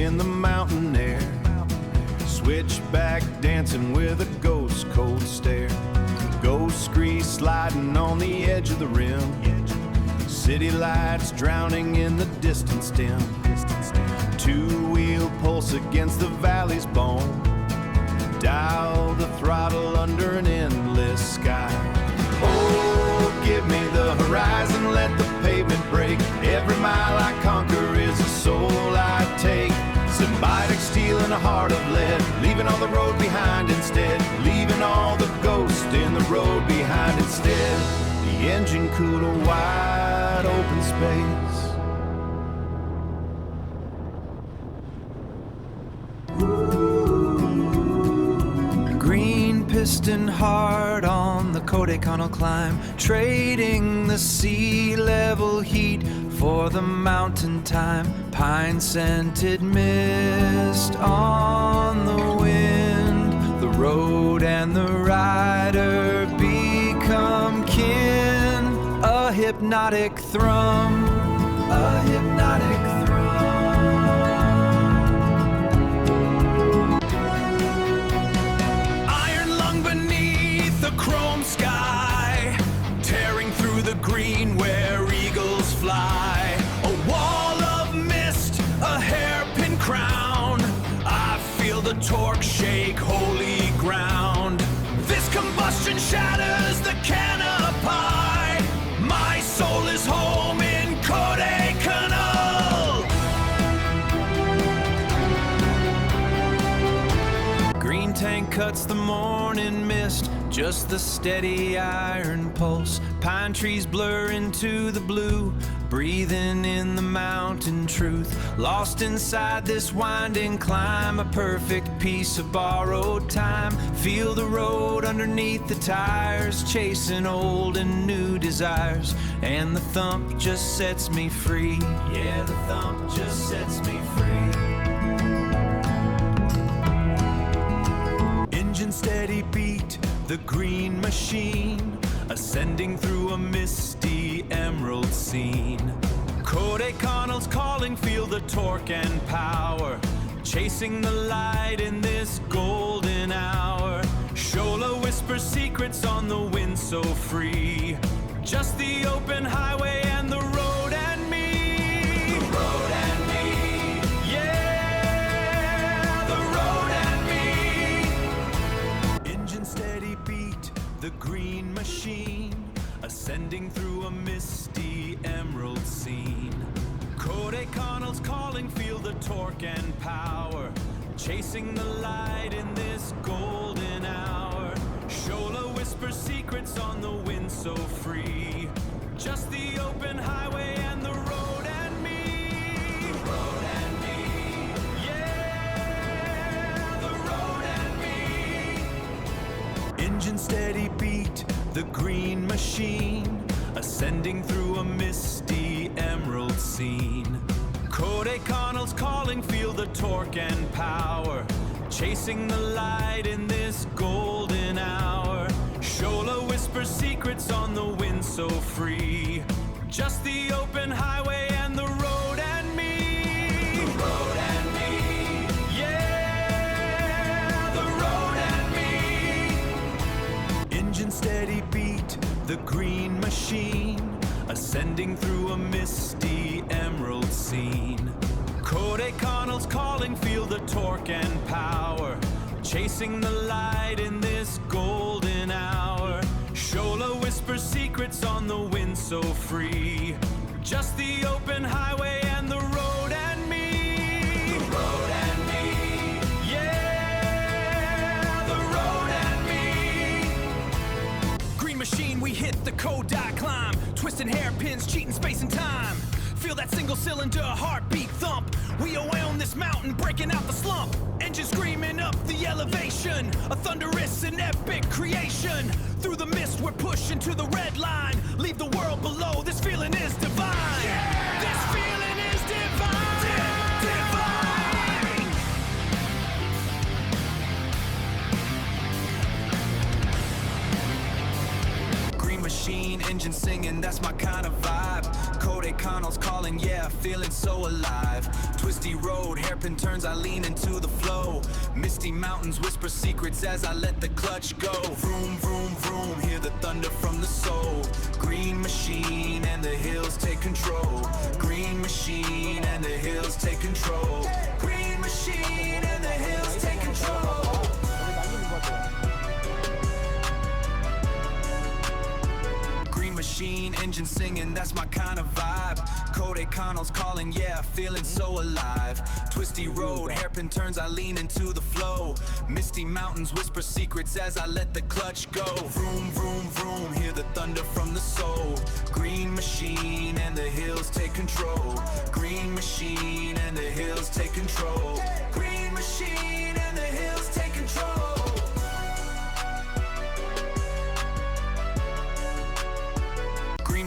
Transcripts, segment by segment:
in the mountain air. Switchback dancing with a ghost cold stare. Ghost grease sliding on the edge of the rim. City lights drowning in the distance dim. Two-wheel pulse against the valley's bone. Dial the throttle under an endless sky. Oh, give me the horizon, let the pavement break. Every mile I conquer is a soul I take. Symbiotic steel and a heart of lead, leaving all the road behind instead. Leaving all the ghost in the road behind instead. The engine cooled a wide open space. Green piston hard on the Kodaikanal climb, trading the sea level heat for the mountain time. Pine scented mist on the wind. The road and the rider become kin. A hypnotic thrum, a hypnotic thrum. Iron lung beneath the chrome sky, tearing through the green where eagles fly. A wall of mist, a hairpin crown. I feel the torque shake holy ground. This combustion shatters the canopy. My soul is home in Kodaikanal. Green tank cuts the morning mist, just the steady iron pulse. Pine trees blur into the blue, breathing in the mountain truth. Lost inside this winding climb, a perfect piece of borrowed time. Feel the road underneath the tires, chasing old and new desires. And the thump just sets me free. Yeah, the thump just sets me free. Engine steady beat, the green machine, ascending through a misty emerald scene. Kodaikanal's calling, feel the torque and power, chasing the light in this golden hour. Shola whispers secrets on the wind so free. Just the open highway and the road and me. The road and me. Yeah, the road and me. Engine steady beat, the green machine, ascending through a misty emerald scene. Kodaikanal's calling, feel the torque and power, chasing the light in this golden hour. Shola whispers secrets on the wind so free. Just the open highway and the road and me. The road and me. Yeah, the road and me. Engine steady beat, the green machine, ascending through a misty emerald scene. Kodaikanal's calling, feel the torque and power, chasing the light in this golden hour. Shola whispers secrets on the wind so free. Just the open highway and the road and me. The road and me. Yeah, the road and me. Engine steady beat, the green machine, ascending through a misty emerald scene. Kodaikanal's calling, feel the torque and power, chasing the light in this golden hour. Shola whispers secrets on the wind so free. Just the open highway and the road and me. The road and me. Yeah, the road and me. Green machine, we hit the Kodai climb, twisting hairpins, cheating space and time. Feel that single cylinder heartbeat thump. We away on this mountain, breaking out the slump. Engine screaming up the elevation, a thunderous and epic creation. Through the mist we're pushing to the red line. Leave the world below, this feeling is divine. Yeah! This feeling is divine. Divine. Green machine machine, engine singing, that's my kind of vibe. Kodaikanal's calling, yeah, feeling so alive. Twisty road, hairpin turns, I lean into the flow. Misty mountains whisper secrets as I let the clutch go. Vroom, vroom, vroom, hear the thunder from the soul. Green machine and the hills take control. Green machine and the hills take control. Green machine and the hills take control. Machine, engine singing, that's my kind of vibe. Kodaikanal's calling, yeah, feeling so alive. Twisty road, hairpin turns, I lean into the flow. Misty mountains whisper secrets as I let the clutch go. Vroom, vroom, vroom, hear the thunder from the soul. Green machine and the hills take control. Green machine and the hills take control. Green machine and the hills take control.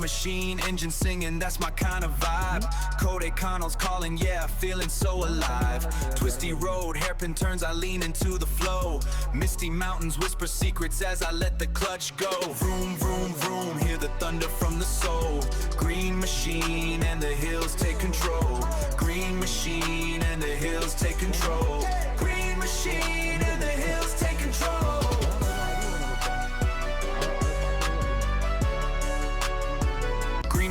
Machine, engine singing, that's my kind of vibe. Kodaikanal's calling, yeah, feeling so alive. Twisty road, hairpin turns, I lean into the flow. Misty mountains whisper secrets as I let the clutch go. Vroom, vroom, vroom, hear the thunder from the soul. Green machine and the hills take control. Green machine and the hills take control. Green machine and the hills take control.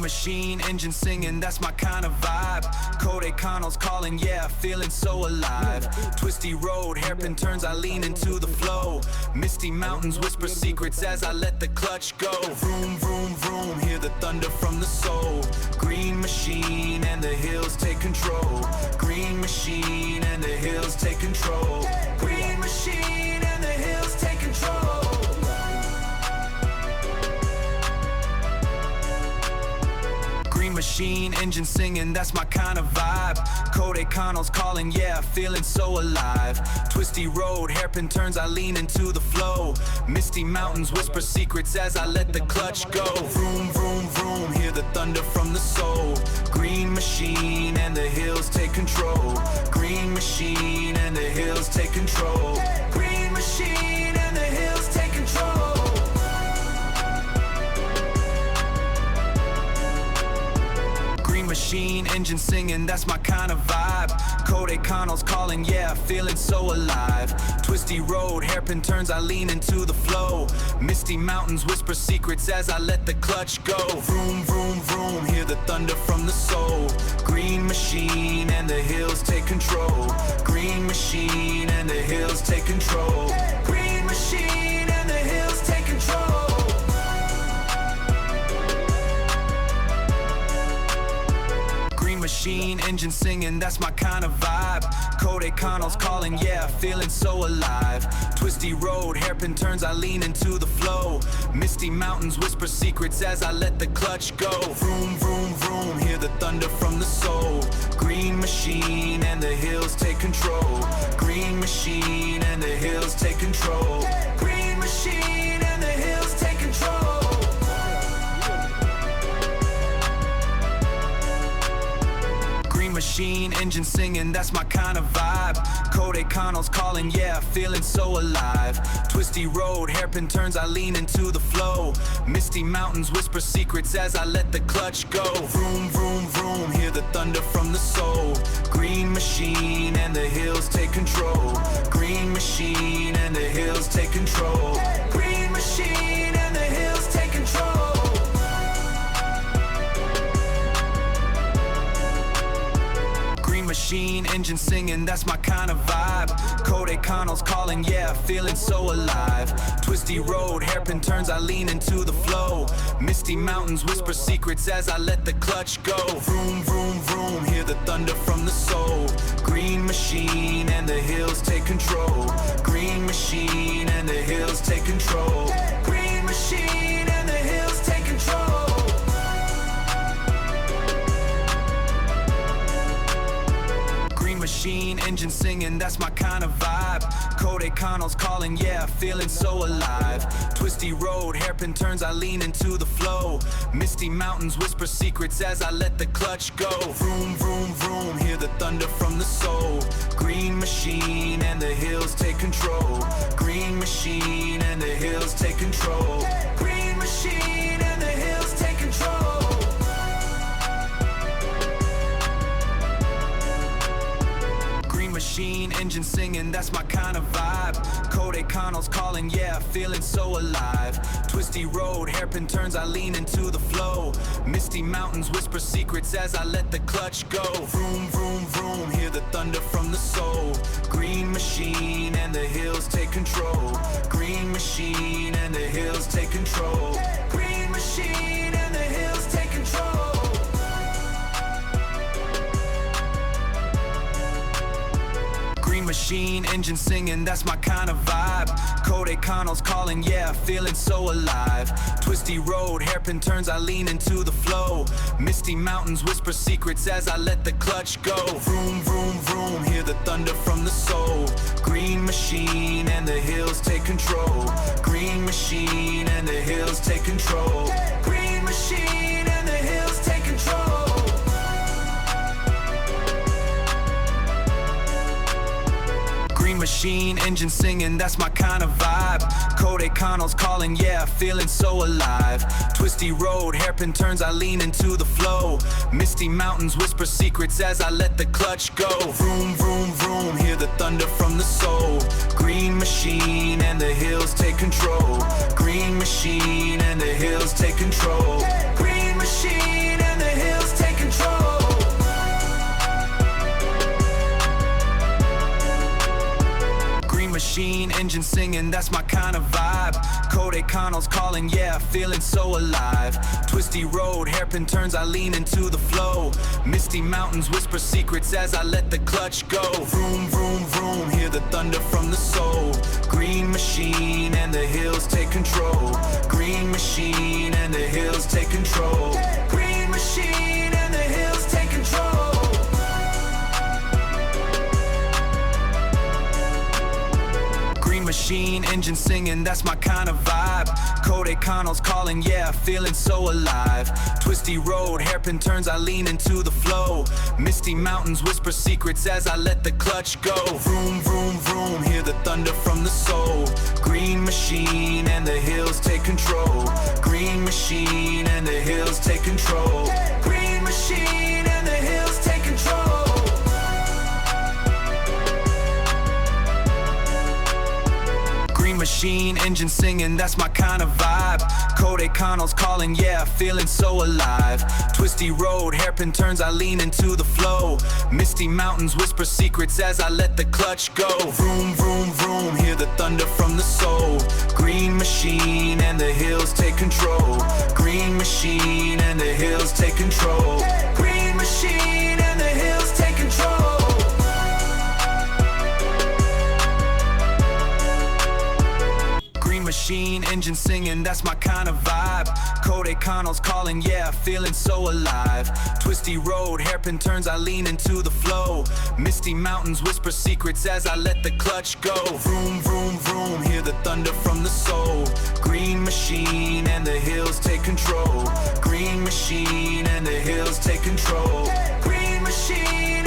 Machine, engine singing, that's my kind of vibe. Kodaikanal's calling, yeah, feeling so alive. Twisty road, hairpin turns, I lean into the flow. Misty mountains whisper secrets as I let the clutch go. Vroom, vroom, vroom, hear the thunder from the soul. Green machine and the hills take control. Green machine and the hills take control. Green machine and the hills take control. Machine, engine singing, that's my kind of vibe. Kodaikanal's calling, yeah, feeling so alive. Twisty road, hairpin turns, I lean into the flow. Misty mountains whisper secrets as I let the clutch go. Vroom, vroom, vroom, hear the thunder from the soul. Green machine and the hills take control. Green machine and the hills take control. Green machine and the hills take control. Machine, engine singing, that's my kind of vibe. Kodaikanal's calling, yeah, feeling so alive. Twisty road, hairpin turns, I lean into the flow. Misty mountains whisper secrets as I let the clutch go. Vroom, vroom, vroom, hear the thunder from the soul. Green machine and the hills take control. Green machine and the hills take control. Green machine and the hills take control. Machine, engine singing, that's my kind of vibe. Kodaikanal's calling, yeah, feeling so alive. Twisty road, hairpin turns, I lean into the flow. Misty mountains whisper secrets as I let the clutch go. Vroom, vroom, vroom, hear the thunder from the soul. Green machine and the hills take control. Green machine and the hills take control. Green machine and the hills take control. Machine, engine singing, that's my kind of vibe. Kodaikanal's calling, yeah, feeling so alive. Twisty road, hairpin turns, I lean into the flow. Misty mountains whisper secrets as I let the clutch go. Vroom, vroom, vroom, hear the thunder from the soul. Green machine and the hills take control. Green machine and the hills take control. Green machine and the hills take control. Machine, engine singing, that's my kind of vibe. Kodaikanal's calling, yeah, feeling so alive. Twisty road, hairpin turns, I lean into the flow. Misty mountains whisper secrets as I let the clutch go. Vroom, vroom, vroom, hear the thunder from the soul. Green machine and the hills take control. Green machine and the hills take control. Green machine and the hills take control. Machine, engine singing, that's my kind of vibe. Kodaikanal's calling, yeah, feeling so alive. Twisty road, hairpin turns, I lean into the flow. Misty mountains whisper secrets as I let the clutch go. Vroom, vroom, vroom, hear the thunder from the soul. Green machine and the hills take control. Green machine and the hills take control. Green machine and the engine singing, that's my kind of vibe. Kodaikanal's calling, yeah, feeling so alive. Twisty road, hairpin turns, I lean into the flow. Misty mountains whisper secrets as I let the clutch go. Vroom, vroom, vroom, hear the thunder from the soul. Green machine and the hills take control. Green machine and the hills take control. Green machine and the hills take control. Green machine, engine singing, that's my kind of vibe. Kodaikanal's calling, yeah, feeling so alive. Twisty road, hairpin turns, I lean into the flow. Misty mountains whisper secrets as I let the clutch go. Vroom, vroom, vroom, hear the thunder from the soul. Green machine and the hills take control. Green machine and the hills take control. Green machine and the hills take control. Green machine, engine singing, that's my kind of vibe. Kodaikanal's calling, yeah, feeling so alive. Twisty road, hairpin turns, I lean into the flow. Misty mountains whisper secrets as I let the clutch go. Vroom, vroom, vroom, hear the thunder from the soul. Green machine and the hills take control. Green machine and the hills take control. Green machine and the hills take control. Machine, engine singing, that's my kind of vibe. Kodaikanal's calling, yeah, feeling so alive. Twisty road, hairpin turns, I lean into the flow. Misty mountains whisper secrets as I let the clutch go. Vroom, vroom, vroom, hear the thunder from the soul. Green machine and the hills take control. Green machine and the hills take control. Green machine and the hills take control. Machine, engine singing, that's my kind of vibe. Kodaikanal's calling, yeah, feeling so alive. Twisty road, hairpin turns, I lean into the flow. Misty mountains whisper secrets as I let the clutch go. Vroom, vroom, vroom, hear the thunder from the soul. Green machine and the hills take control. Green machine and the hills take control. Green machine and the hills take control. Machine, engine singing, that's my kind of vibe. Kodaikanal's calling, yeah, feeling so alive. Twisty road, hairpin turns, I lean into the flow. Misty mountains whisper secrets as I let the clutch go. Vroom, vroom, vroom, hear the thunder from the soul. Green machine and the hills take control. Green machine and the hills take control. Green machine and the hills take control. Machine, engine singing, that's my kind of vibe. Kodaikanal's calling, yeah, feeling so alive. Twisty road, hairpin turns, I lean into the flow. Misty mountains whisper secrets as I let the clutch go. Vroom, vroom, vroom, hear the thunder from the soul. Green machine and the hills take control. Green machine and the hills take control. Green machine